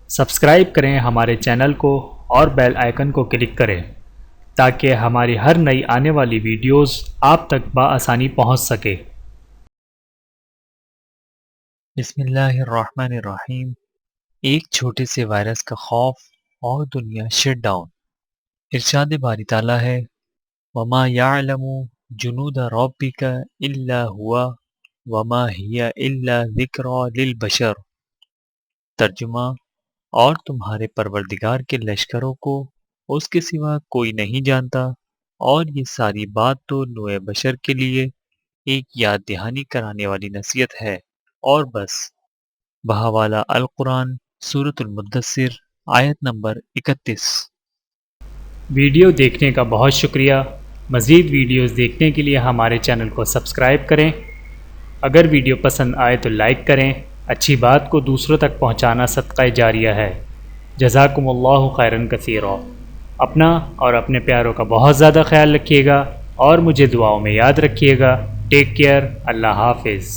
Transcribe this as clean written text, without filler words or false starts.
Subscribe کریں ہمارے channel کو اور بیل آئیکن کو کلک کریں تاکہ ہماری ہر نئی آنے والی ویڈیوز آپ تک بآسانی پہنچ سکے۔ بسم اللہ الرحمن الرحیم۔ ایک چھوٹے سے وائرس کا خوف اور دنیا شٹ ڈاؤن۔ ارشاد باری تعالیٰ ہے وما یعلم جنود ربک الا ہوا وما ہی الا ذکری للبشر۔ ترجمہ، اور تمہارے پروردگار کے لشکروں کو اس کے سوا کوئی نہیں جانتا، اور یہ ساری بات تو نوع بشر کے لیے ایک یاد دہانی کرانے والی نصیحت ہے اور بس۔ بحوالہ القرآن، سورۃ المدثر، آیت نمبر 31۔ ویڈیو دیکھنے کا بہت شکریہ۔ مزید ویڈیوز دیکھنے کے لیے ہمارے چینل کو سبسکرائب کریں۔ اگر ویڈیو پسند آئے تو لائک کریں۔ اچھی بات کو دوسروں تک پہنچانا صدقہ جاریہ ہے۔ جزاکم اللہ خیرا کثیرا۔ اپنا اور اپنے پیاروں کا بہت زیادہ خیال رکھیے گا اور مجھے دعاؤں میں یاد رکھیے گا۔ Take care. اللہ حافظ۔